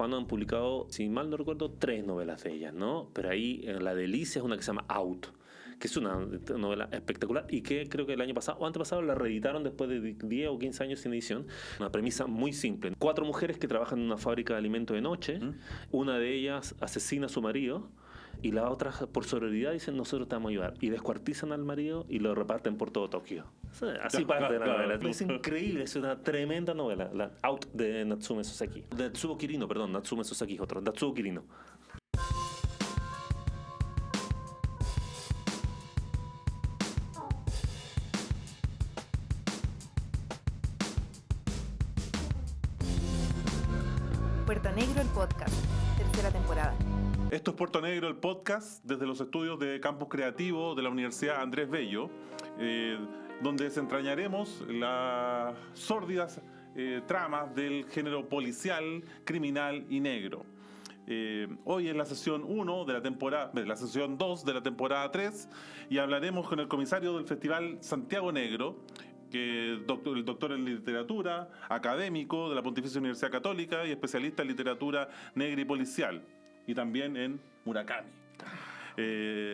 hispanos han publicado, si mal no recuerdo, 3 novelas de ellas, ¿no? Pero ahí la delicia es una que se llama Out, que es una novela espectacular y que creo que el año pasado o antepasado la reeditaron después de 10 o 15 años sin edición. Una premisa muy simple. 4 mujeres que trabajan en una fábrica de alimentos de noche. Una de ellas asesina a su marido y las otras, por sororidad, dicen: nosotros te vamos a ayudar. Y descuartizan al marido y lo reparten por todo Tokio. Así parte de la novela. Es increíble, es una tremenda novela. La Out de Natsume Soseki. De Natsuo Kirino, perdón. Natsume Soseki es otro. Natsuo Kirino. Puerto Negro, el podcast, tercera temporada. Esto es Puerto Negro, el podcast, desde los estudios de Campus Creativo de la Universidad Andrés Bello, donde desentrañaremos las sórdidas tramas del género policial, criminal y negro. Hoy es la sesión 1 de la temporada, la sesión 2 de la temporada 3, y hablaremos con el comisario del Festival Santiago Negro, que el doctor en literatura, académico de la Pontificia Universidad Católica y especialista en literatura negra y policial, y también en Murakami.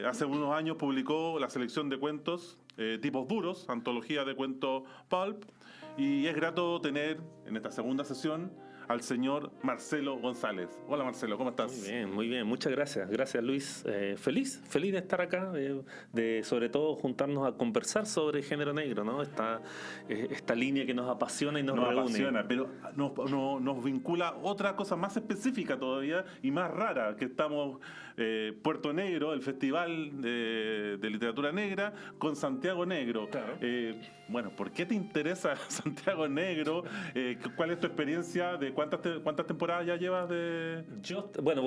Hace unos años publicó la selección de cuentos Tipos Duros, antología de cuentos pulp, y es grato tener en esta segunda sesión al señor Marcelo González. Hola Marcelo, ¿cómo estás? Muy bien, muchas gracias. Gracias Luis. Feliz de estar acá, de sobre todo juntarnos a conversar sobre género negro, ¿no? Esta línea que nos apasiona y nos reúne. Apasiona, pero nos vincula otra cosa más específica todavía y más rara, que estamos Puerto Negro, el Festival de Literatura Negra, con Santiago Negro. Claro. Bueno, ¿por qué te interesa Santiago Negro? ¿Cuál es tu experiencia? ¿De cuántas temporadas ya llevas de...?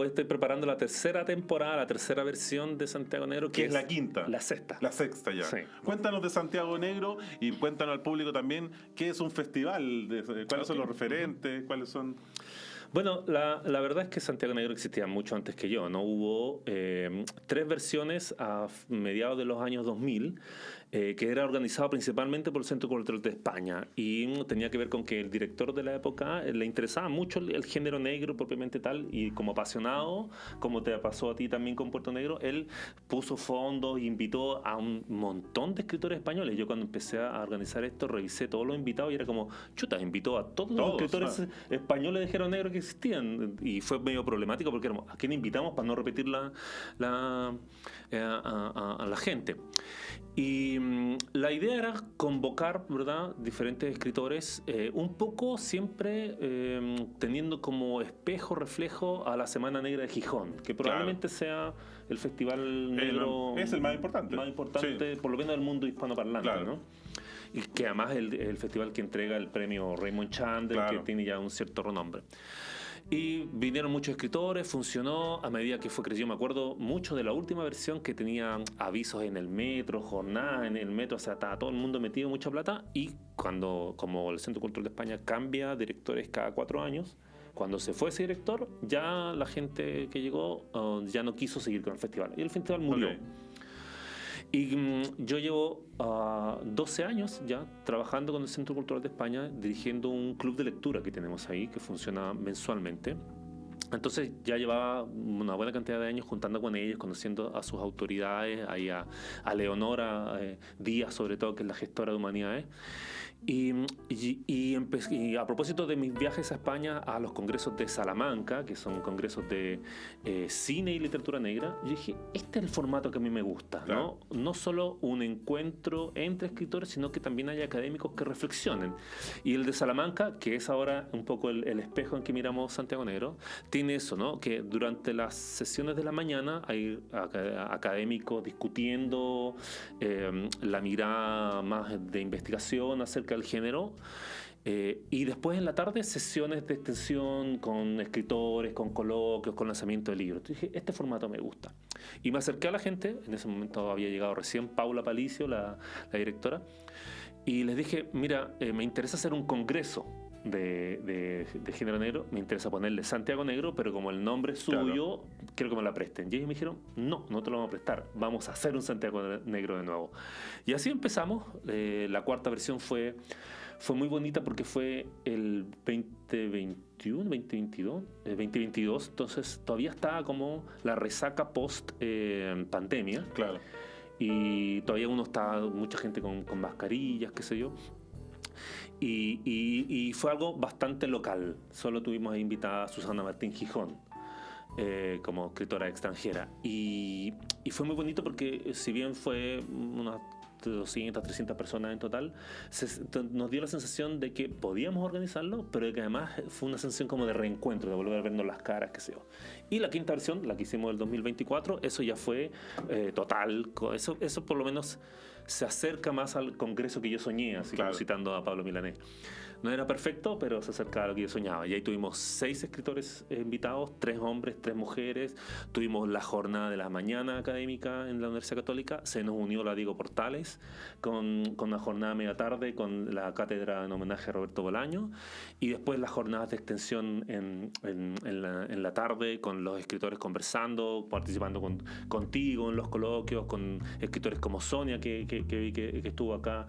Estoy preparando la tercera temporada, la tercera versión de Santiago Negro. Que es la quinta. La sexta. La sexta ya. Sí. Cuéntanos de Santiago Negro y cuéntanos al público también qué es un festival, cuáles son los referentes, cuáles son... Bueno, la verdad es que Santiago Negro existía mucho antes que yo, ¿no? Hubo 3 versiones a mediados de los años 2000, que era organizado principalmente por el Centro Cultural de España, y tenía que ver con que el director de la época le interesaba mucho el género negro propiamente tal, y como apasionado, como te pasó a ti también con Puerto Negro, él puso fondos e invitó a un montón de escritores españoles. Yo cuando empecé a organizar esto revisé todos los invitados y era como, chuta, invitó a todos los escritores españoles de género negro que existían, y fue medio problemático porque éramos, ¿a quién invitamos para no repetir a la gente? Y la idea era convocar, ¿verdad?, diferentes escritores, un poco siempre teniendo como espejo, reflejo a la Semana Negra de Gijón, que probablemente sea el festival negro es el más importante, sí, por lo menos del mundo hispanoparlante, claro, ¿no? Y que además es el festival que entrega el premio Raymond Chandler, claro, que tiene ya un cierto renombre. Y vinieron muchos escritores, funcionó a medida que fue creciendo. Me acuerdo mucho de la última versión, que tenía avisos en el metro, jornadas en el metro, o sea, estaba todo el mundo metido, mucha plata. Y cuando, como el Centro Cultural de España cambia directores cada 4 años, cuando se fue ese director, ya la gente que llegó ya no quiso seguir con el festival. Y el festival murió. Okay. Y yo llevo 12 años ya trabajando con el Centro Cultural de España, dirigiendo un club de lectura que tenemos ahí, que funciona mensualmente. Entonces ya llevaba una buena cantidad de años juntando con ellos, conociendo a sus autoridades, ahí a Leonora Díaz, sobre todo, que es la gestora de humanidades. Y a propósito de mis viajes a España, a los congresos de Salamanca, que son congresos de cine y literatura negra, yo dije, este es el formato que a mí me gusta, claro, ¿no? No solo un encuentro entre escritores, sino que también hay académicos que reflexionen. Y el de Salamanca, que es ahora un poco el espejo en que miramos Santiago Negro, tiene eso, ¿no? Que durante las sesiones de la mañana hay académicos discutiendo la mirada más de investigación acerca del género, y después en la tarde sesiones de extensión con escritores, con coloquios, con lanzamiento de libros. Entonces dije, este formato me gusta. Y me acerqué a la gente, en ese momento había llegado recién Paula Palicio, la directora, y les dije, mira, me interesa hacer un congreso de género negro, me interesa ponerle Santiago Negro, pero como el nombre es suyo, claro, quiero que me la presten. Y ellos me dijeron, no te lo vamos a prestar, vamos a hacer un Santiago Negro de nuevo. Y así empezamos. La 4ª versión fue fue muy bonita porque fue el 2021, 2022, 2022, entonces todavía estaba como la resaca post pandemia. Claro. Y todavía mucha gente con mascarillas, qué sé yo. Y fue algo bastante local. Solo tuvimos invitada a Susana Martín Gijón como escritora extranjera. Y fue muy bonito porque si bien fue unas 200, 300 personas en total, nos dio la sensación de que podíamos organizarlo, pero de que además fue una sensación como de reencuentro, de volver a vernos las caras, qué sé yo. Y la quinta versión, la que hicimos el 2024, eso ya fue total. Eso por lo menos se acerca más al congreso que yo soñé, así como citando a Pablo Milanés. No era perfecto, pero se acercaba a lo que yo soñaba. Y ahí tuvimos 6 escritores invitados, 3 hombres, 3 mujeres. Tuvimos la jornada de la mañana académica en la Universidad Católica. Se nos unió la Diego Portales con una jornada media tarde con la cátedra en homenaje a Roberto Bolaño. Y después las jornadas de extensión en la tarde con los escritores conversando, participando contigo en los coloquios, con escritores como Sonia, que vi que estuvo acá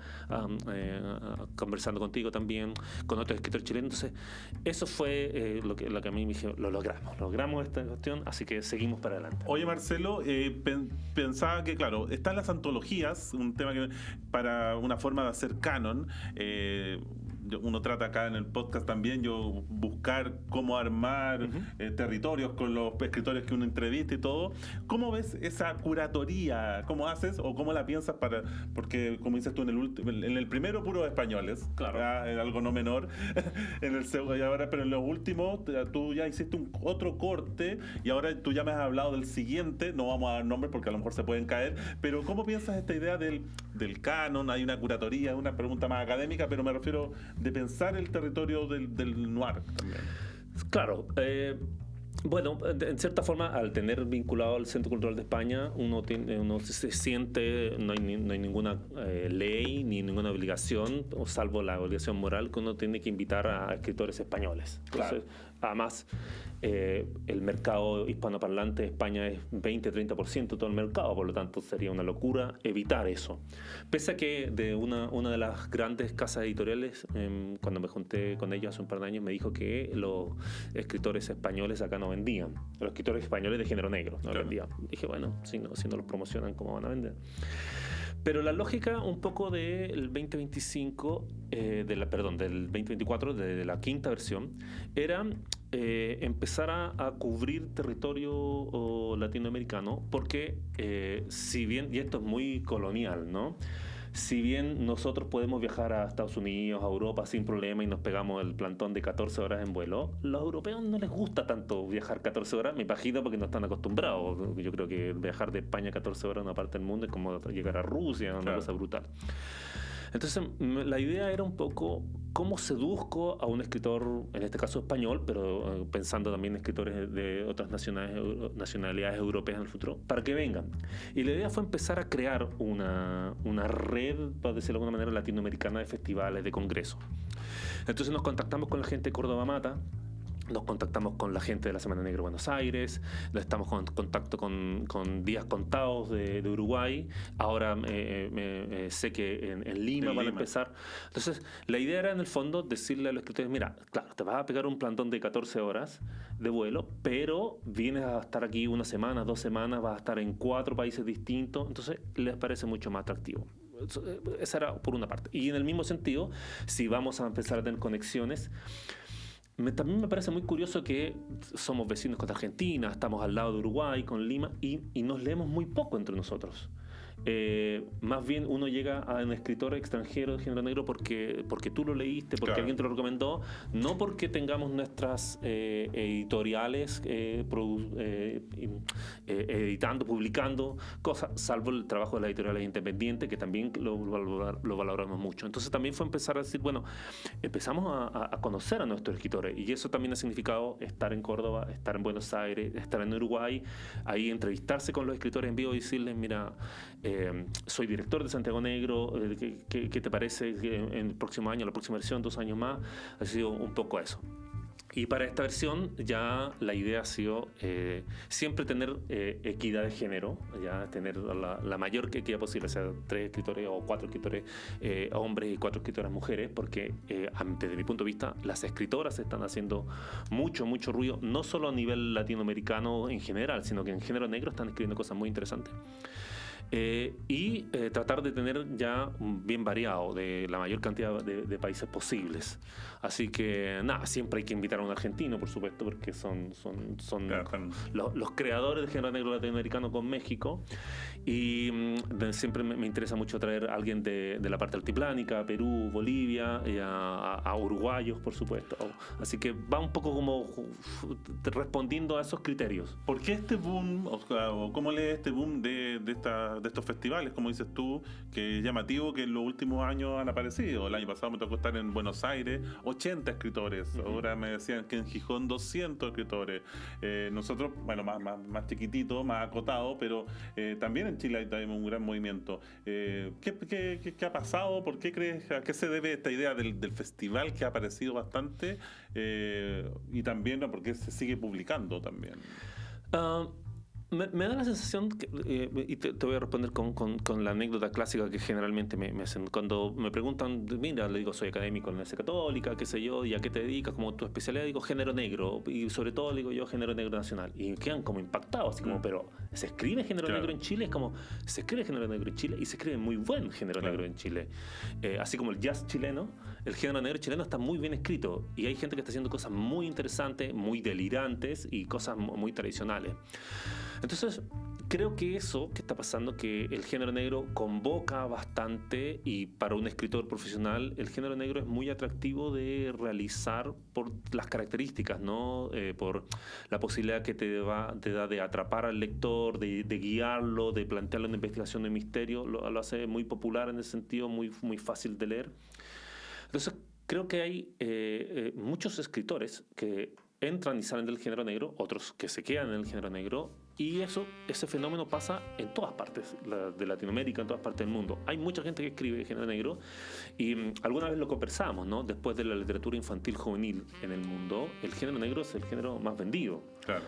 conversando contigo también, con otros escritores chilenos. Entonces, eso fue lo que a mí me dije, logramos esta cuestión, así que seguimos para adelante. Oye, Marcelo, pensaba que, claro, están las antologías, un tema que para una forma de hacer canon. Uno trata acá en el podcast también, yo buscar cómo armar territorios con los escritores que uno entrevista y todo. ¿Cómo ves esa curatoría? ¿Cómo haces o cómo la piensas porque como dices tú, en el primero puros españoles, claro, algo no menor, en el segundo, y ahora, pero en los últimos tú ya hiciste otro corte y ahora tú ya me has hablado del siguiente, no vamos a dar nombres porque a lo mejor se pueden caer, pero ¿cómo piensas esta idea del canon? Hay una curatoría, una pregunta más académica, pero me refiero de pensar el territorio del noir también. Claro, bueno, en cierta forma, al tener vinculado al Centro Cultural de España, uno se siente, no hay ninguna ley ni ninguna obligación, salvo la obligación moral, que uno tiene que invitar a escritores españoles. Entonces, además, el mercado hispanoparlante de España es 20-30% de todo el mercado, por lo tanto sería una locura evitar eso. Pese a que de una de las grandes casas editoriales, cuando me junté con ellos hace un par de años, me dijo que los escritores españoles acá no vendían. Los escritores españoles de género negro no vendían. Dije, bueno, si no los promocionan, ¿cómo van a vender? Pero la lógica un poco del 2025, del 2024, de la quinta versión, era empezar a cubrir territorio latinoamericano, porque si bien, y esto es muy colonial, ¿no? Si bien nosotros podemos viajar a Estados Unidos, a Europa sin problema y nos pegamos el plantón de 14 horas en vuelo, los europeos no les gusta tanto viajar 14 horas, me imagino porque no están acostumbrados. Yo creo que viajar de España 14 horas a una parte del mundo es como llegar a Rusia, una cosa brutal. Entonces, la idea era un poco cómo seduzco a un escritor, en este caso español, pero pensando también en escritores de otras nacionalidades europeas en el futuro, para que vengan. Y la idea fue empezar a crear una red, para decirlo de alguna manera, latinoamericana de festivales, de congresos. Entonces nos contactamos con la gente de Córdoba Mata, nos contactamos con la gente de la Semana Negra de Buenos Aires, estamos en contacto con Días Contados de Uruguay, ahora sé que en Lima van a empezar. Entonces, la idea era en el fondo decirle a los escritores, mira, claro, te vas a pegar un plantón de 14 horas de vuelo, pero vienes a estar aquí 1 semana, 2 semanas, vas a estar en 4 países distintos, entonces les parece mucho más atractivo. Esa era por una parte. Y en el mismo sentido, si vamos a empezar a tener conexiones, también me parece muy curioso que somos vecinos con Argentina, estamos al lado de Uruguay, con Lima, y nos leemos muy poco entre nosotros. Más bien uno llega a un escritor extranjero de género negro porque tú lo leíste, porque alguien te lo recomendó, no porque tengamos nuestras editoriales editando, publicando cosas, salvo el trabajo de las editoriales independientes, que también lo valoramos mucho. Entonces también fue empezar a decir, bueno, empezamos a conocer a nuestros escritores, y eso también ha significado estar en Córdoba, estar en Buenos Aires, estar en Uruguay, ahí entrevistarse con los escritores en vivo y decirles, mira, soy director de Santiago Negro, ¿qué te parece que en el próximo año, la próxima versión, 2 años más? Ha sido un poco eso. Y para esta versión ya la idea ha sido siempre tener equidad de género, ya tener la mayor equidad posible, o sea, 3 escritores o 4 escritores hombres y 4 escritoras mujeres, porque desde mi punto de vista las escritoras están haciendo mucho ruido, no solo a nivel latinoamericano en general, sino que en género negro están escribiendo cosas muy interesantes. Y tratar de tener ya bien variado de la mayor cantidad de países posibles. Así que nada, siempre hay que invitar a un argentino, por supuesto, porque son los creadores del género negro latinoamericano con México. Y siempre me interesa mucho traer a alguien de la parte altiplánica, Perú, Bolivia, a uruguayos, por supuesto. Así que va un poco como respondiendo a esos criterios. ¿Por qué este boom, o cómo lees este boom de estos festivales, como dices tú, que es llamativo que en los últimos años han aparecido? El año pasado me tocó estar en Buenos Aires, 80 escritores. Ahora me decían que en Gijón 200 escritores. Nosotros, bueno, más chiquitito, más acotado, pero también en Chile hay un gran movimiento. ¿Qué ha pasado? ¿Por qué crees? ¿A qué se debe esta idea del festival que ha aparecido bastante? Y también, ¿no? ¿Por qué se sigue publicando también? Me da la sensación, y te voy a responder con la anécdota clásica que generalmente me hacen. Cuando me preguntan, mira, le digo, soy académico en la Universidad Católica, qué sé yo, ¿y a qué te dedicas? Como tu especialidad, digo, género negro, y sobre todo, digo yo, género negro nacional. Y quedan como impactados, así como, pero ¿se escribe género negro en Chile? Es como, se escribe género negro en Chile y se escribe muy buen género negro en Chile. Así como el jazz chileno, el género negro chileno está muy bien escrito, y hay gente que está haciendo cosas muy interesantes, muy delirantes y cosas muy tradicionales. Entonces, creo que eso que está pasando, que el género negro convoca bastante, y para un escritor profesional el género negro es muy atractivo de realizar por las características, ¿no? Por la posibilidad que te da de atrapar al lector, de guiarlo, de plantearle una investigación de misterio, lo hace muy popular en ese sentido, muy fácil de leer. Entonces, creo que hay muchos escritores que entran y salen del género negro, otros que se quedan en el género negro, y ese fenómeno pasa en todas partes de Latinoamérica, en todas partes del mundo. Hay mucha gente que escribe género negro, y alguna vez lo conversamos, ¿no? Después de la literatura infantil juvenil en el mundo, el género negro es el género más vendido. Claro.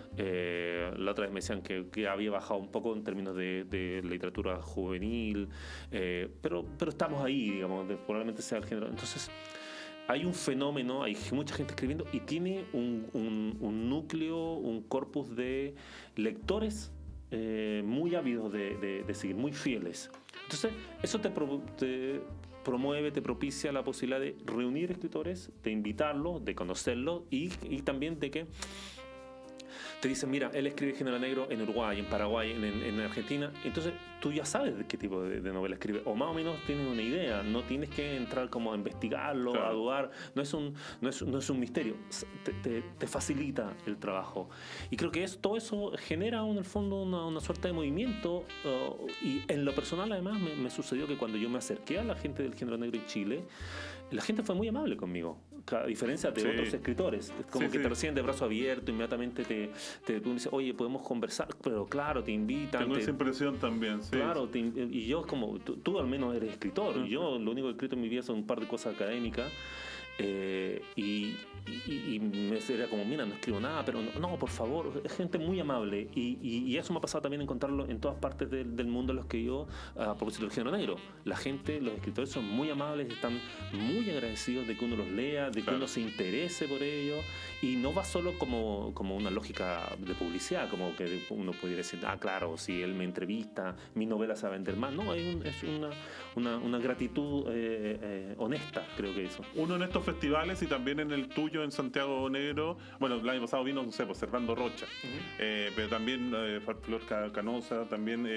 La otra vez me decían que había bajado un poco en términos de literatura juvenil, pero estamos ahí, digamos, probablemente sea el género. Entonces, hay un fenómeno, hay mucha gente escribiendo, y tiene un núcleo, un corpus de lectores muy ávidos de seguir, muy fieles. Entonces, eso te promueve, te propicia la posibilidad de reunir escritores, de invitarlos, de conocerlos, y también de que te dicen, mira, él escribe género negro en Uruguay, en Paraguay, en Argentina. Entonces tú ya sabes de qué tipo de novela escribe, o más o menos tienes una idea. No tienes que entrar como a investigarlo, claro, a dudar. No es un misterio. Te facilita el trabajo. Y creo que todo eso genera en el fondo una suerte de movimiento. Y en lo personal, además, me sucedió que cuando yo me acerqué a la gente del género negro en Chile, la gente fue muy amable conmigo, a diferencia de otros escritores. Como que te reciben de brazo abierto, inmediatamente tú dices, oye, podemos conversar, pero claro, te invitan. Tengo esa impresión también, claro, y yo como, tú al menos eres escritor, y yo lo único que he escrito en mi vida son un par de cosas académicas, y me era como, mira, no escribo nada, pero no, por favor, es gente muy amable, y eso me ha pasado también encontrarlo en todas partes del mundo en los que yo, a propósito del género negro, la gente, los escritores son muy amables, están muy agradecidos de que uno los lea, de que uno se interese por ellos, y no va solo como una lógica de publicidad, como que uno pudiera decir, claro, si él me entrevista, mi novela se va a vender más. No, es una gratitud honesta, creo que eso. Uno en estos festivales, y también en el tuyo en Santiago Negro, bueno, el año pasado vino, no sé, pues Servando Rocha, pero también Flor Canosa, también,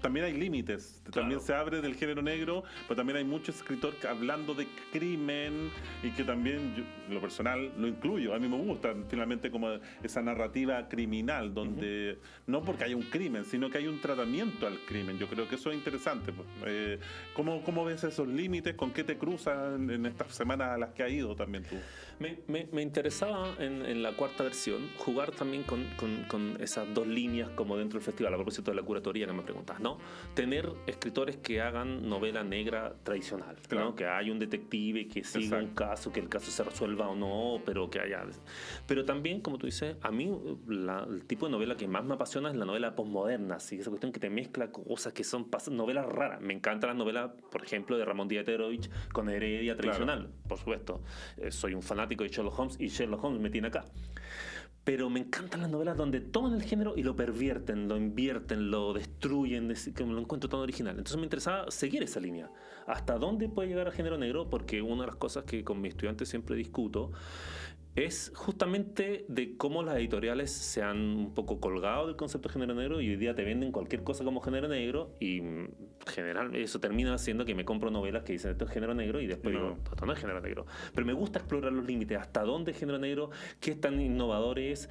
también hay límites, claro. También se abre del género negro, pero también hay muchos escritores hablando de crimen, y que también, yo, en lo personal, lo incluyo. A mí me gusta finalmente como esa narrativa criminal, donde no porque haya un crimen, sino que hay un tratamiento al crimen. Yo creo que eso es interesante. ¿Cómo ves esos límites? ¿Con qué te cruzan en estas semanas a las que ha ido también tú. Me interesaba en la cuarta versión jugar también con esas dos líneas como dentro del festival, a propósito de la curatoría que me preguntas, ¿no? Tener escritores que hagan novela negra tradicional, claro. ¿no? Que haya un detective que siga un caso, que el caso se resuelva o no, pero que haya... Pero también, como tú dices, a mí el tipo de novela que más me apasiona es la novela postmoderna, ¿sí? Esa cuestión que te mezcla cosas que son novelas raras. Me encanta la novela, por ejemplo, de Ramón Díaz Terovich con Heredia tradicional, claro. Por supuesto. Soy un fanático de Sherlock Holmes y Sherlock Holmes me tiene acá. Pero me encantan las novelas donde toman el género y lo pervierten, lo invierten, lo destruyen, que me lo encuentro tan original. Entonces me interesaba seguir esa línea. ¿Hasta dónde puede llegar el género negro? Porque una de las cosas que con mis estudiantes siempre discuto es justamente de cómo las editoriales se han un poco colgado del concepto de género negro y hoy día te venden cualquier cosa como género negro y en general eso termina haciendo que me compro novelas que dicen esto es género negro y después digo, esto no es género negro. Pero me gusta explorar los límites, hasta dónde es género negro, qué tan innovador es.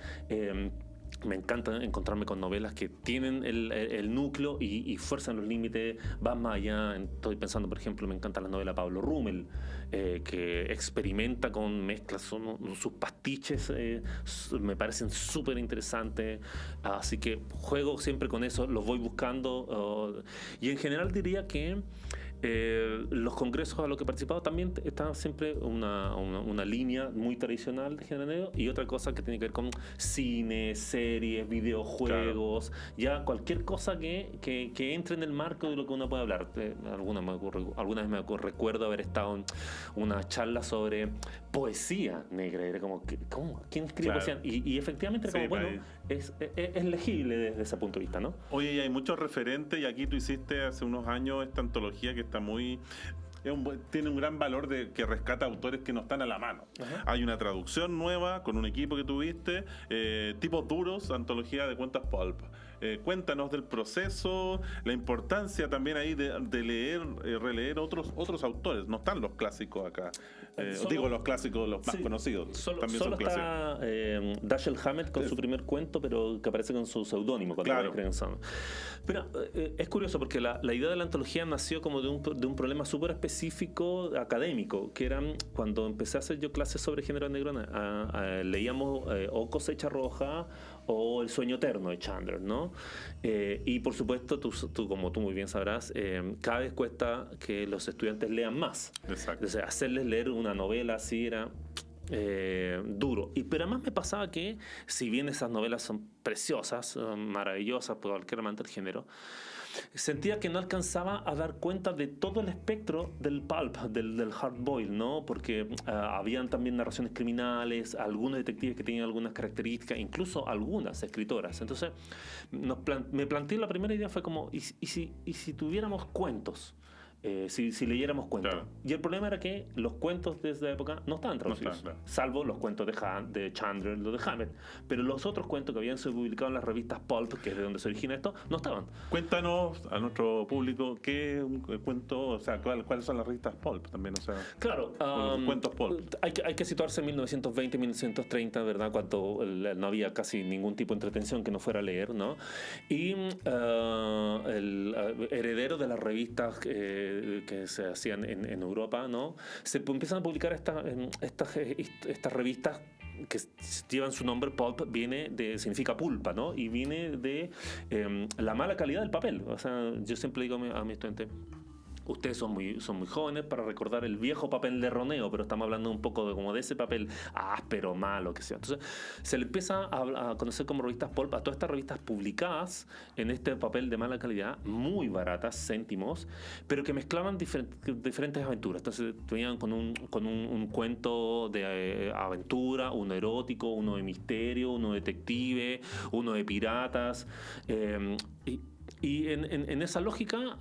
Me encanta encontrarme con novelas que tienen el núcleo y fuerzan los límites, van más allá. Estoy pensando, por ejemplo, me encanta la novela Pablo Rummel, que experimenta con mezclas, sus pastiches me parecen súper interesantes, así que juego siempre con eso, los voy buscando y en general diría que los congresos a los que he participado también está siempre una línea muy tradicional de género negro y otra cosa que tiene que ver con cine, series, videojuegos, claro. Ya cualquier cosa que entre en el marco de lo que uno puede hablar. Alguna vez recuerdo haber estado en una charla sobre poesía negra. Era como, ¿quién escribe poesía? Y efectivamente era como, es legible desde ese punto de vista, ¿no? Oye, y hay muchos referentes y aquí tú hiciste hace unos años esta antología que está muy... tiene un gran valor de que rescata autores que no están a la mano. Ajá. Hay una traducción nueva con un equipo que tuviste, Tipos Duros, antología de cuentos pulp. Cuéntanos del proceso, la importancia también ahí de leer, releer otros autores. No están los clásicos acá. Digo los clásicos, los más conocidos. Solo está Dashiell Hammett con su primer cuento, pero que aparece con su seudónimo. Claro. Pero es curioso porque la idea de la antología nació como de un problema súper específico académico, que eran cuando empecé a hacer yo clases sobre género negro, leíamos o Cosecha Roja o El Sueño Eterno de Chandler, ¿no? Y por supuesto, tú como tú muy bien sabrás, cada vez cuesta que los estudiantes lean más. Exacto. Entonces, hacerles leer una novela así era duro. Pero además me pasaba que, si bien esas novelas son preciosas, maravillosas por cualquier amante del género, sentía que no alcanzaba a dar cuenta de todo el espectro del pulp, del hard boil, ¿no? Porque habían también narraciones criminales, algunos detectives que tenían algunas características, incluso algunas escritoras. Entonces me planteé, la primera idea fue como, ¿y si tuviéramos cuentos? Si leyéramos cuentos. Claro. Y el problema era que los cuentos de esa época no estaban traducidos, claro. Salvo los cuentos de Chandler, los de Hammett. Pero los otros cuentos que habían sido publicados en las revistas Pulp, que es de donde se origina esto, no estaban. Cuéntanos a nuestro público qué es un cuento, o sea, cuáles son las revistas Pulp también, o sea, claro, cuentos Pulp. Hay que situarse en 1920, 1930, ¿verdad? Cuando no había casi ningún tipo de entretención que no fuera a leer, ¿no? Y el heredero de las revistas que se hacían en Europa, ¿no? Se empiezan a publicar estas revistas que llevan su nombre. Pulp significa pulpa, ¿no? Y viene de la mala calidad del papel. O sea, yo siempre digo a mis estudiantes, ustedes son muy jóvenes para recordar el viejo papel de Roneo, pero estamos hablando un poco de ese papel áspero, malo, que sea. Entonces se le empieza a conocer como revistas pulp a todas estas revistas publicadas en este papel de mala calidad, muy baratas, céntimos, pero que mezclaban diferentes aventuras. Entonces venían con un cuento de aventura, uno erótico, uno de misterio, uno detective, uno de piratas, y en esa lógica...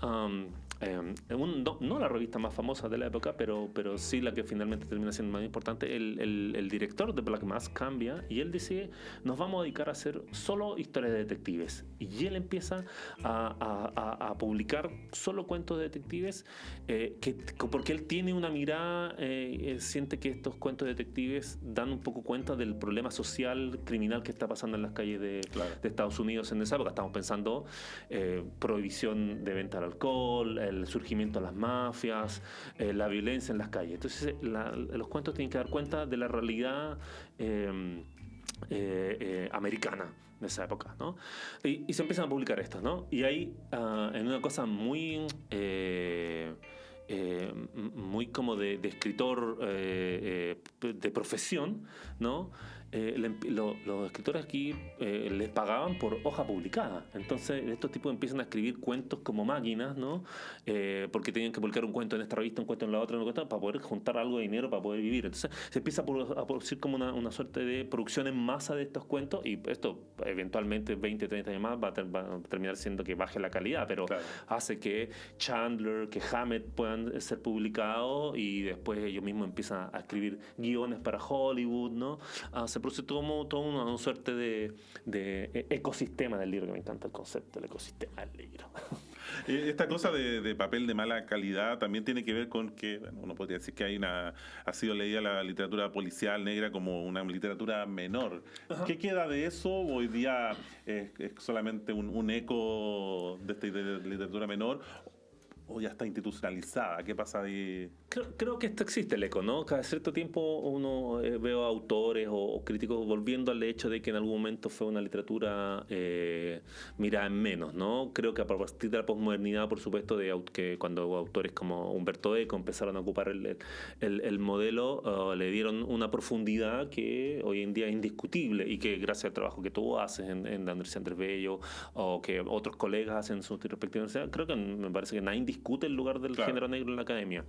no la revista más famosa de la época, pero sí la que finalmente termina siendo más importante. El director de Black Mask cambia y él dice, nos vamos a dedicar a hacer solo historias de detectives, y él empieza a publicar solo cuentos de detectives, porque él tiene una mirada, siente que estos cuentos de detectives dan un poco cuenta del problema social criminal que está pasando en las calles de Estados Unidos en esa época. Estamos pensando prohibición de venta de alcohol, el surgimiento de las mafias, la violencia en las calles. Entonces los cuentos tienen que dar cuenta de la realidad americana de esa época, ¿no? Y se empiezan a publicar estos, ¿no? Y ahí, en una cosa muy como de escritor de profesión, ¿no? Los escritores aquí les pagaban por hoja publicada. Entonces estos tipos empiezan a escribir cuentos como máquinas, ¿no? Porque tenían que publicar un cuento en esta revista, un cuento en la otra, para poder juntar algo de dinero para poder vivir. Entonces se empieza a producir como una suerte de producción en masa de estos cuentos, y esto eventualmente 20, 30 años más va a terminar siendo que baje la calidad, pero claro, hace que Chandler, que Hammett puedan ser publicados, y después ellos mismos empiezan a escribir guiones para Hollywood, ¿no? Se produce toda una suerte de ecosistema del libro, que me encanta el concepto del ecosistema del libro. Esta cosa de papel de mala calidad también tiene que ver con que, bueno, uno podría decir que ha sido leída la literatura policial negra como una literatura menor. Ajá. ¿Qué queda de eso? Hoy día es solamente un eco de esta literatura menor, o ya está institucionalizada. ¿Qué pasa ahí? Creo que esto existe, el eco, ¿no? Cada cierto tiempo uno veo autores o críticos volviendo al hecho de que en algún momento fue una literatura mirada en menos, ¿no? Creo que a partir de la posmodernidad, por supuesto, que cuando autores como Humberto Eco empezaron a ocupar el modelo, le dieron una profundidad que hoy en día es indiscutible, y que gracias al trabajo que tú haces en la Universidad Andrés Bello, o que otros colegas hacen en sus respectivas universidades, creo que me parece que nadie discute el lugar del género negro en la academia.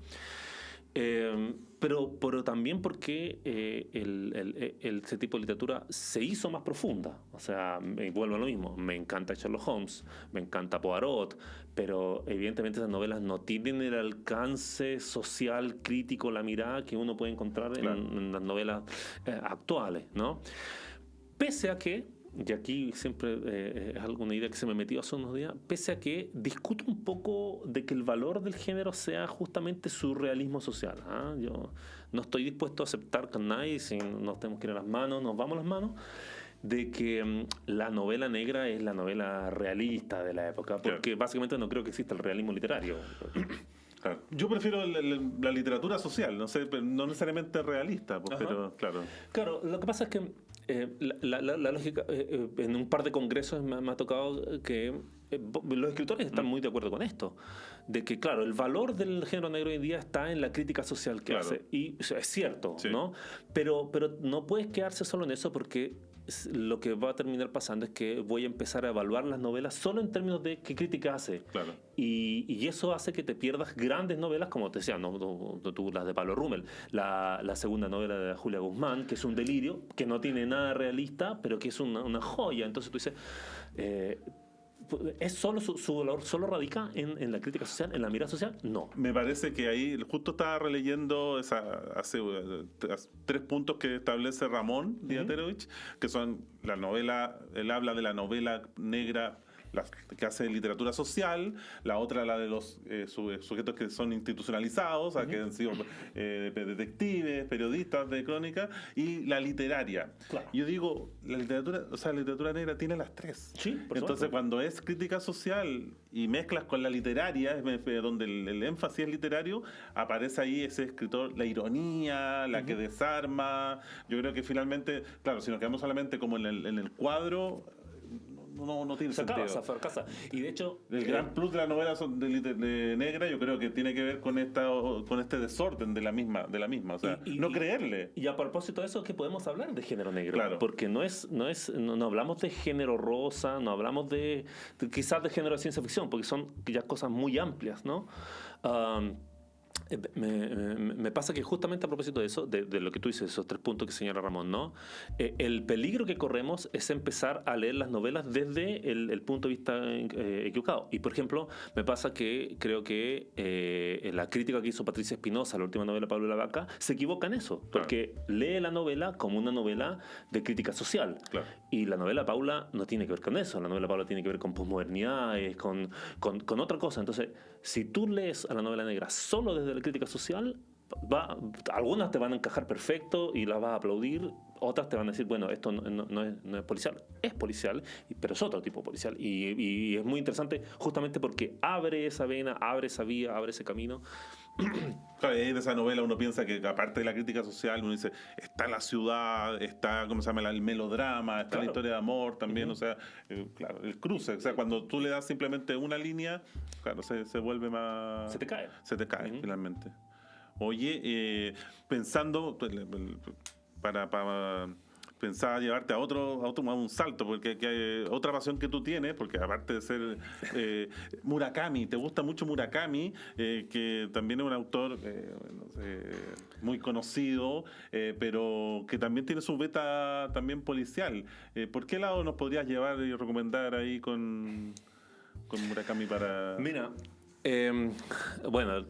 Pero también porque ese tipo de literatura se hizo más profunda. O sea, vuelvo a lo mismo, me encanta Sherlock Holmes, me encanta Poirot, pero evidentemente esas novelas no tienen el alcance social, crítico, la mirada que uno puede encontrar en las novelas actuales, ¿no? Pese a que, y aquí siempre es alguna idea que se me metió hace unos días, pese a que discuto un poco de que el valor del género sea justamente su realismo social. Yo no estoy dispuesto a aceptar con nadie, si nos tenemos que ir a las manos, nos vamos a las manos, de que la novela negra es la novela realista de la época, porque básicamente no creo que exista el realismo literario. Claro. Yo prefiero la literatura social, no necesariamente realista, pues, pero claro. Claro, lo que pasa es que la lógica, en un par de congresos me ha tocado que los escritores están muy de acuerdo con esto, de que claro, el valor del género negro hoy en día está en la crítica social que hace, y o sea, es cierto, sí, ¿no? Pero no puedes quedarse solo en eso, porque lo que va a terminar pasando es que voy a empezar a evaluar las novelas solo en términos de qué crítica hace. Claro. Y eso hace que te pierdas grandes novelas, como te decía, tú las de Pablo Rummel, la segunda novela de Julia Guzmán, que es un delirio, que no tiene nada realista, pero que es una joya. Entonces tú dices, ¿es solo su valor solo radica en la crítica social, en la mirada social? No. Me parece que ahí justo estaba releyendo hace 3 puntos que establece Ramón Diaterovich, que son la novela, él habla de la novela negra que hace literatura social, la otra la de los sujetos que son institucionalizados, que han sido detectives, periodistas de crónica, y la literaria. Claro. Yo digo, la literatura negra tiene las 3. Sí, por Entonces, supuesto, cuando es crítica social y mezclas con la literaria, donde el énfasis es literario, aparece ahí ese escritor, la ironía, la que desarma. Yo creo que finalmente, claro, si nos quedamos solamente como en el cuadro, no tiene sentido. Y de hecho, el gran plus de la novela de negra, yo creo que tiene que ver con este desorden de la misma, o sea, no creerle. Y a propósito de eso, que podemos hablar de género negro, claro, porque no hablamos de género rosa, no hablamos quizás de género de ciencia ficción, porque son ya cosas muy amplias, ¿no? Me pasa que justamente a propósito de eso, de lo que tú dices, esos 3 puntos que señala Ramón, ¿no? El peligro que corremos es empezar a leer las novelas desde el punto de vista equivocado. Y por ejemplo, me pasa que creo que la crítica que hizo Patricia Espinosa, la última novela de Pablo Lavaca, se equivoca en eso, porque lee la novela como una novela de crítica social. Claro. Y la novela de Paula no tiene que ver con eso. La novela de Paula tiene que ver con posmodernidades, con otra cosa. Entonces, si tú lees a la novela negra solo desde la crítica social, algunas te van a encajar perfecto y las vas a aplaudir, Otras te van a decir, bueno, esto no es policial. Es policial, pero es otro tipo de policial. Y es muy interesante justamente porque abre esa vena, abre esa vía, abre ese camino. Claro, en esa novela uno piensa que aparte de la crítica social, uno dice, está la ciudad, está, ¿cómo se llama? El melodrama, está la historia de amor también, o sea, claro, el cruce. O sea, cuando tú le das simplemente una línea, claro, se vuelve más... Se te cae. Se te cae, finalmente. Oye, pensando, para pensaba llevarte a un salto, porque hay otra pasión que tú tienes, porque aparte de ser Murakami, te gusta mucho Murakami, que también es un autor muy conocido, pero que también tiene su beta también policial. ¿Por qué lado nos podrías llevar y recomendar ahí con Murakami para...? Mira, bueno,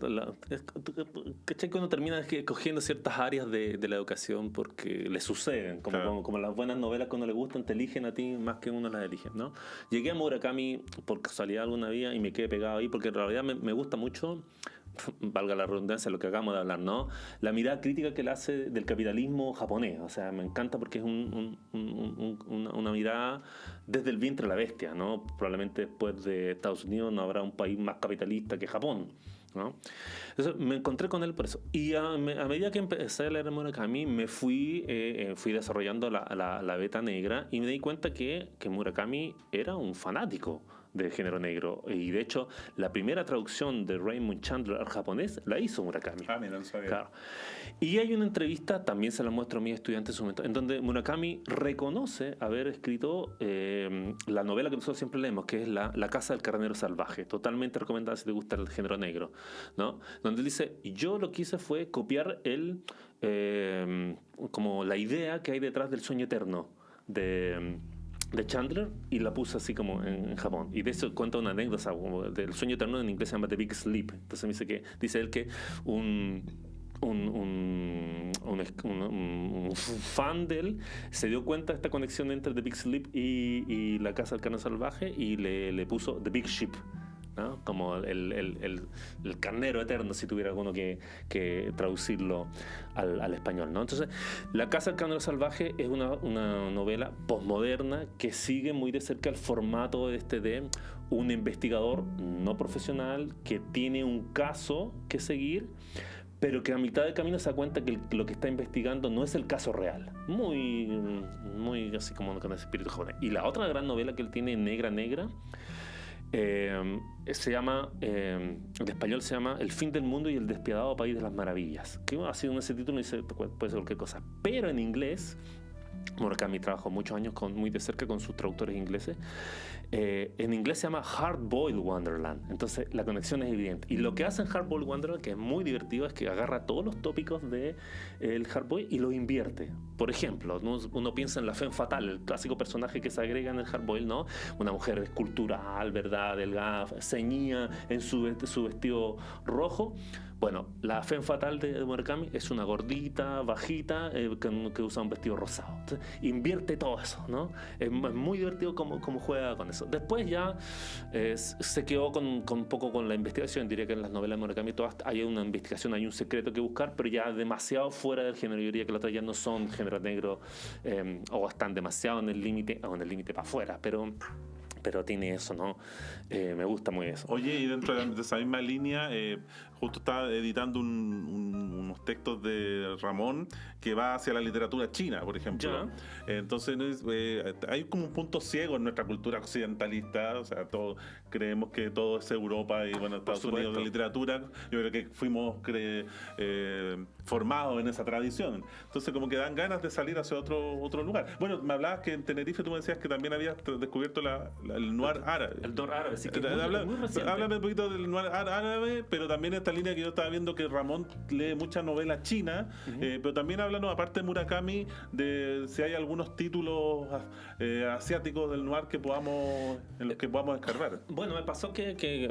¿cachai? Que uno termina cogiendo ciertas áreas de la educación porque le suceden, como las buenas novelas que a uno le gustan, te eligen a ti más que uno las elige, ¿no? Llegué a Murakami por casualidad alguna vez y me quedé pegado ahí porque en realidad me gusta mucho, valga la redundancia, lo que acabamos de hablar, ¿no? La mirada crítica que él hace del capitalismo japonés. O sea, me encanta porque es una mirada desde el vientre de la bestia, ¿no? Probablemente después de Estados Unidos no habrá un país más capitalista que Japón, ¿no? Entonces me encontré con él por eso. Y a medida que empecé a leer Murakami, me fui desarrollando la beta negra y me di cuenta que Murakami era un fanático del género negro. Y de hecho, la primera traducción de Raymond Chandler al japonés la hizo Murakami. Ah, mira, no sabía. Claro. Y hay una entrevista, también se la muestro a mis estudiantes en su momento, en donde Murakami reconoce haber escrito la novela que nosotros siempre leemos, que es La Casa del Carnero Salvaje. Totalmente recomendada si te gusta el género negro, ¿no? Donde él dice, yo lo que hice fue copiar como la idea que hay detrás del sueño eterno de Chandler y la puse así como en Japón. Y de eso cuenta una anécdota como del sueño eterno, en inglés se llama The Big Sleep. Entonces me dice él que un fan de él se dio cuenta de esta conexión entre The Big Sleep y La Casa del Carnero Salvaje y le puso The Big Ship, ¿no? Como el carnero eterno, si tuviera alguno que traducirlo al español, ¿no? Entonces, La Casa del Carnero Salvaje es una novela posmoderna que sigue muy de cerca el formato de un investigador no profesional que tiene un caso que seguir, pero que a mitad de camino se da cuenta que lo que está investigando no es el caso real. Muy así como con ese espíritu japonés. Y la otra gran novela que él tiene, Negra, se llama, en español se llama El fin del mundo y el despiadado país de las maravillas, que así en ese título dice, puede ser cualquier cosa, pero en inglés Murakami trabajó muchos años muy de cerca con sus traductores ingleses. En inglés se llama Hard Boiled Wonderland. Entonces la conexión es evidente. Y lo que hace en Hard Boiled Wonderland, que es muy divertido, es que agarra todos los tópicos del Hard Boiled y los invierte. Por ejemplo, uno piensa en la Femme Fatale, el clásico personaje que se agrega en el Hard Boiled, ¿no? Una mujer escultural, ¿verdad? Delgada, ceñida en su vestido rojo. Bueno, la Femme Fatale de Murakami es una gordita, bajita, que usa un vestido rosado. Entonces, invierte todo eso, ¿no? Es muy divertido cómo juega con eso. Después ya se quedó un poco con la investigación. Diría que en las novelas de Murakami todas hay una investigación, hay un secreto que buscar, pero ya demasiado fuera del género. Yo diría que las otras ya no son género negro o están demasiado en el límite, o en el límite para afuera, pero tiene eso, ¿no? Me gusta muy eso. Oye, y dentro de esa misma línea, justo estaba editando unos textos de Ramón que va hacia la literatura china, por ejemplo. Entonces, hay como un punto ciego en nuestra cultura occidentalista, o sea, todos creemos que todo es Europa y, bueno, Estados Unidos de literatura. Yo creo que fuimos formados en esa tradición. Entonces, como que dan ganas de salir hacia otro lugar. Bueno, me hablabas que en Tenerife tú me decías que también habías descubierto el noir árabe. El noir árabe, sí, que es muy reciente. Háblame un poquito del noir árabe, pero también esta línea que yo estaba viendo que Ramón lee muchas novelas chinas, pero también háblanos, aparte de Murakami, de si hay algunos títulos asiáticos del noir en los que podamos escarbar. Bueno, me pasó que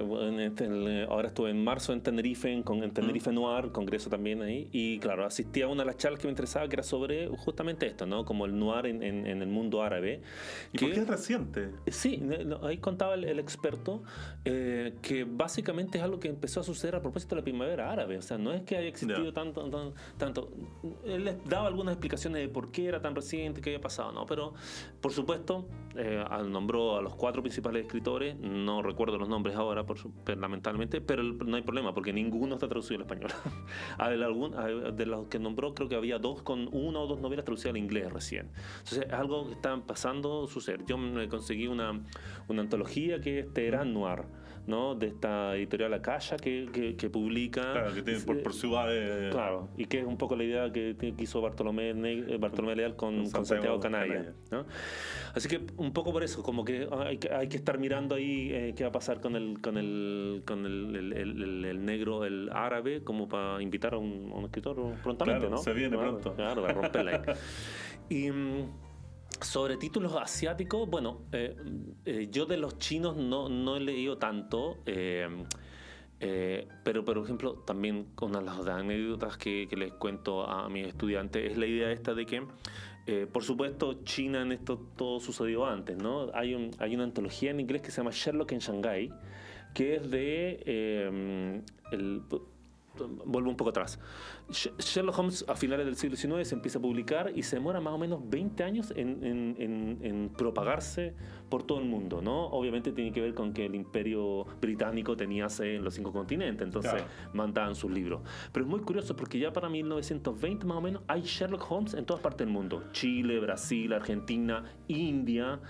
ahora estuve en marzo en Tenerife, en Tenerife Noir, congreso también ahí, y claro, asistí a una de las charlas que me interesaba, que era sobre justamente esto, ¿no? Como el noir en el mundo árabe. ¿Y por qué es reciente? Sí, ahí contaba el experto que básicamente es algo que empezó a suceder a propósito de la primavera árabe. O sea, no es que haya existido tanto. Él les daba algunas explicaciones de por qué era tan reciente, qué había pasado, ¿no? Pero, por supuesto, nombró a los 4 principales escritores, no recuerdo los nombres ahora, lamentablemente, pero no hay problema, porque ninguno está traducido al español. De los que nombró, creo que había 2 con 1 o 2 novelas traducidas al inglés recién. Entonces, es algo que está pasando a suceder. Yo me conseguí una antología que es Teherán Noir, ¿no? De esta editorial Akasha que publica. Claro, que tiene por ciudades. Claro, y que es un poco la idea que hizo Bartolomé Leal con Santiago Canalla, ¿no? Así que un poco por eso, como que hay que estar mirando ahí qué va a pasar con el negro, el árabe, como para invitar a un escritor prontamente, claro, ¿no? Se viene pronto. Claro, para romperla ahí. Y sobre títulos asiáticos, bueno, yo de los chinos no he leído tanto, pero por ejemplo, también una de las anécdotas que les cuento a mis estudiantes es la idea esta de que, por supuesto, China en esto todo sucedió antes, ¿no? Hay una antología en inglés que se llama Sherlock en Shanghái, que es de vuelvo un poco atrás. Sherlock Holmes a finales del siglo XIX se empieza a publicar y se demora más o menos 20 años en propagarse por todo el mundo, ¿no? Obviamente tiene que ver con que el Imperio Británico tenía sede en los 5 continentes, entonces mandaban sus libros. Pero es muy curioso porque ya para 1920 más o menos hay Sherlock Holmes en todas partes del mundo. Chile, Brasil, Argentina, India,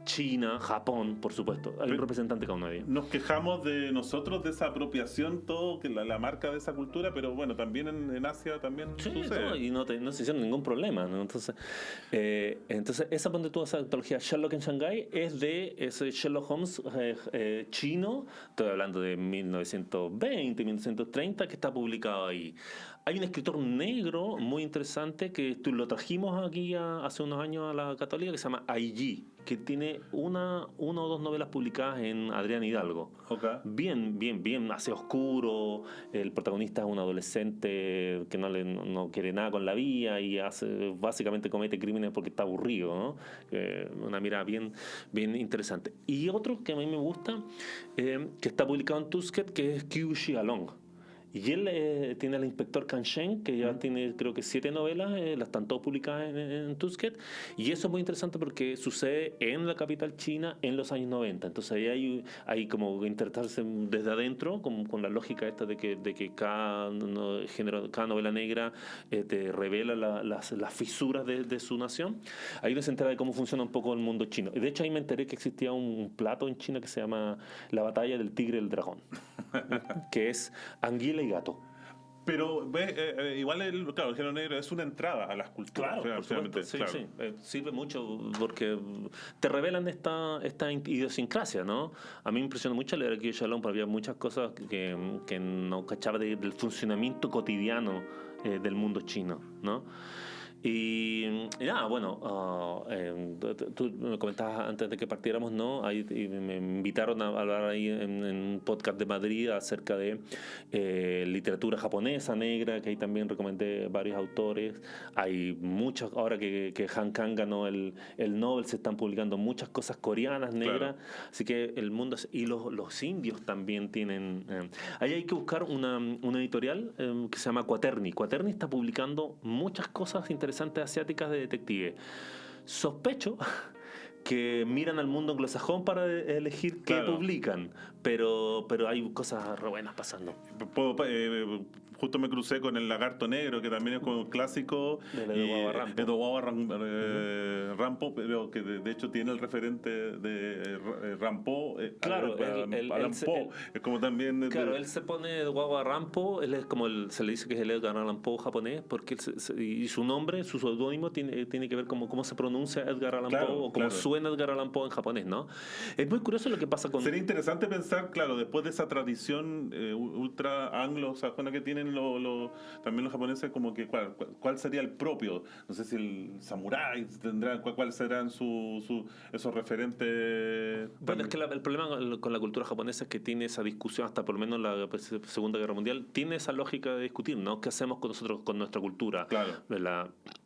China, Japón, por supuesto. Hay un representante cada uno de ellos. Nos quejamos de nosotros de esa apropiación, todo, que la marca de esa cultura, pero bueno, también en Asia también sucede. No, y no se hicieron ningún problema, ¿no? Entonces esa ponte tú, esa antología Sherlock en Shanghái es de ese Sherlock Holmes chino, estoy hablando de 1920, 1930, que está publicado ahí. Hay un escritor negro muy interesante que lo trajimos aquí hace unos años a la Católica, que se llama Ayi, que tiene una o 2 novelas publicadas en Adrián Hidalgo. Okay. Bien, hace oscuro, el protagonista es un adolescente que no quiere nada con la vida y básicamente comete crímenes porque está aburrido, ¿no? Una mirada bien interesante. Y otro que a mí me gusta, que está publicado en Tusquet, que es Qiu Xiaolong. Y él tiene al inspector Kan Shen, que ya tiene creo que 7 novelas, las están todas publicadas en Tusquet, y eso es muy interesante porque sucede en la capital china en los años 90. Entonces ahí hay como interpretarse desde adentro, con la lógica esta de que cada novela negra te revela las fisuras de su nación. Ahí uno se entera de cómo funciona un poco el mundo chino. Y de hecho ahí me enteré que existía un plato en China que se llama la batalla del tigre y el dragón, que es anguila y gato. Pero igual el género negro es una entrada a las culturas. Claro, por supuesto, sí. Sirve mucho porque te revelan esta idiosincrasia, ¿no? A mí me impresionó mucho leer aquí Shalom, porque había muchas cosas que no cachaba del funcionamiento cotidiano del mundo chino, ¿no? Y nada, bueno, tú me comentabas antes de que partiéramos, ¿no? Ahí me invitaron a hablar ahí en un podcast de Madrid acerca de literatura japonesa negra, que ahí también recomendé varios autores. Hay muchos, ahora que Han Kang ganó el Nobel, se están publicando muchas cosas coreanas negras, así que el mundo, y los indios también tienen. Ahí hay que buscar una editorial que se llama Quaterni. Quaterni está publicando muchas cosas interesantes asiáticas de detective. Sospecho que miran al mundo anglosajón para elegir qué publican, pero hay cosas re buenas pasando. Justo me crucé con El Lagarto Negro, que también es como un clásico de Rampo, pero que de hecho tiene el referente de Rampo. Claro, Allan Poe. Es como también. Claro, él se pone de Guagua Rampo, él es como se le dice que es el Edgar Allan Poe japonés, porque y su nombre, su seudónimo tiene que ver con cómo se pronuncia Edgar Allan Poe o cómo suena Edgar Allan Poe en japonés, ¿no? Es muy curioso lo que pasa con. Sería interesante pensar, claro, después de esa tradición ultra anglosajona que tienen también los japoneses, como que cuál sería el propio. No sé si el samurái tendrá ¿cuáles serán esos referentes? Bueno, es que el problema con la cultura japonesa es que tiene esa discusión, hasta por lo menos la Segunda Guerra Mundial, tiene esa lógica de discutir, ¿no? ¿Qué hacemos con nosotros, con nuestra cultura? Claro.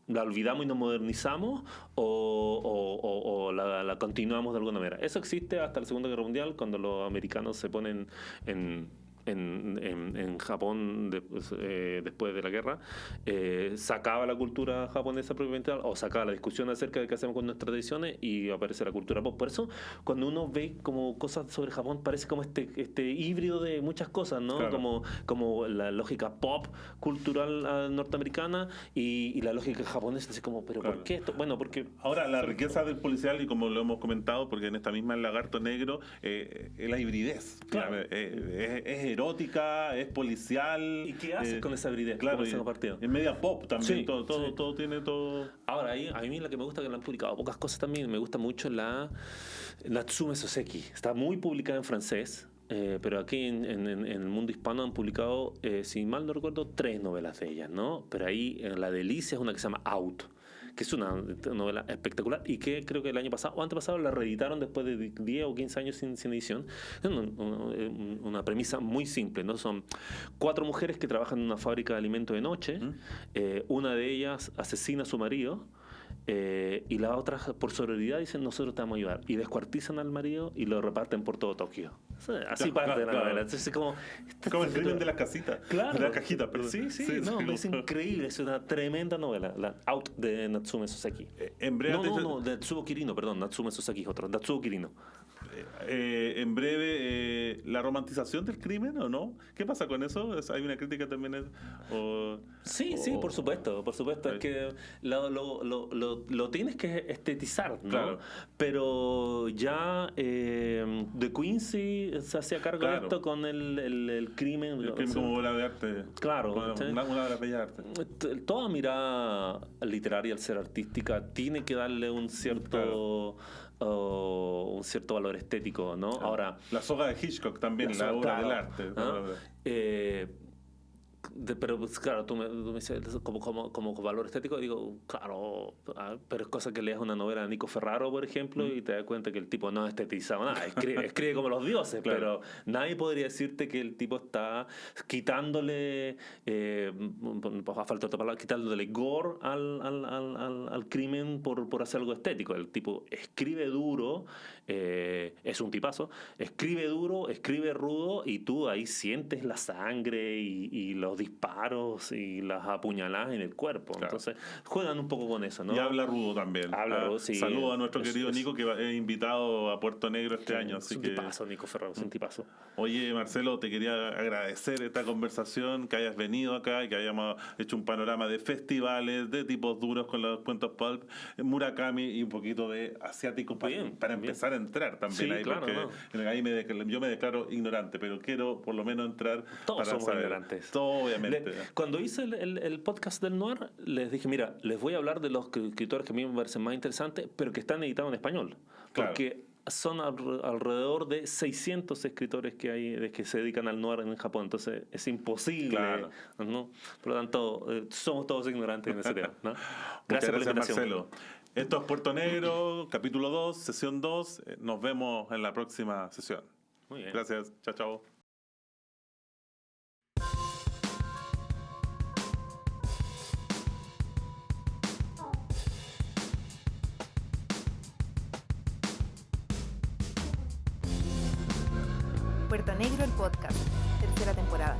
¿La olvidamos y nos modernizamos o la continuamos de alguna manera? Eso existe hasta la Segunda Guerra Mundial, cuando los americanos se ponen en Japón después de la guerra, sacaba la cultura japonesa propiamente tal, o sacaba la discusión acerca de qué hacemos con nuestras tradiciones, y aparece la cultura pop. Por eso, cuando uno ve como cosas sobre Japón, parece como este híbrido de muchas cosas, ¿no? Claro. Como la lógica pop cultural norteamericana y la lógica japonesa, así como, ¿pero claro. por qué esto? Bueno, porque... Ahora, la riqueza del policial, y como lo hemos comentado, porque en esta misma El Lagarto Negro, es la hibridez. Claro. Es erótica, es policial. ¿Y qué haces con esa hibridez? Claro, es media pop también, sí, todo tiene todo. Ahora, a mí la que me gusta, que la han publicado pocas cosas también, me gusta mucho la Natsume Soseki. Está muy publicada en francés, pero aquí en el mundo hispano han publicado, si mal no recuerdo, 3 novelas de ellas, ¿no? Pero ahí la delicia es una que se llama Out, que es una novela espectacular y que creo que el año pasado o antepasado la reeditaron después de 10 o 15 años sin edición. Es una premisa muy simple, ¿no? Son 4 mujeres que trabajan en una fábrica de alimentos de noche. Una de ellas asesina a su marido, y las otras, por sororidad, dicen: nosotros te vamos a ayudar, y descuartizan al marido y lo reparten por todo Tokio. Así parte de la novela. Entonces, como el crimen de las casitas, claro, de las cajitas, perdón. Sí, es increíble, es una tremenda novela, la Out de Natsume Soseki. En breve de Natsuo Kirino, perdón, Natsume Soseki es otro, Natsuo Kirino. En breve, la romantización del crimen, ¿o no? ¿Qué pasa con eso? ¿Hay una crítica también? Sí, por supuesto. Es que lo tienes que estetizar, ¿no? Claro. Pero ya De Quincy se hacía cargo de esto con el crimen. El crimen como obra de arte. Claro. Una obra de bella arte. Toda mirada literaria, al ser artística, tiene que darle un cierto... un cierto valor estético, ¿no? Claro. Ahora, la soga de Hitchcock también, la obra del arte. Pero pues, claro, tú me dices como valor estético, digo, claro, pero es cosa que leas una novela de Nico Ferraro, por ejemplo, y te das cuenta que el tipo no ha estetizado nada, escribe como los dioses, claro. Pero nadie podría decirte que el tipo está quitándole, a falta de otra palabra, quitándole gore al crimen por hacer algo estético. El tipo escribe duro, es un tipazo, escribe duro, escribe rudo, y tú ahí sientes la sangre y los disparos y las apuñaladas en el cuerpo. Claro. Entonces juegan un poco con eso, ¿no? Y habla rudo también. Habla rudo, sí. Saludo a nuestro querido Nico, que es invitado a Puerto Negro este año. Es un tipazo, Nico Ferraro, es un tipazo. Oye, Marcelo, te quería agradecer esta conversación, que hayas venido acá y que hayamos hecho un panorama de festivales, de tipos duros con los cuentos pulp, Murakami y un poquito de asiático para empezar a entrar también, sí, ahí, claro, porque ahí yo me declaro ignorante, pero quiero por lo menos entrar. Todos somos ignorantes. Obviamente. Cuando hice el podcast del Noir, les dije, mira, les voy a hablar de los escritores que a mí me parecen más interesantes, pero que están editados en español. Claro. Porque son alrededor de 600 escritores que hay que se dedican al noir en Japón. Entonces es imposible, claro, ¿no? Por lo tanto, somos todos ignorantes en ese tema, ¿no? Gracias por la invitación, Marcelo. Esto es Puerto Negro, capítulo 2, sesión 2. Nos vemos en la próxima sesión. Muy bien. Gracias. Chao. Puerto Negro, el podcast, tercera temporada.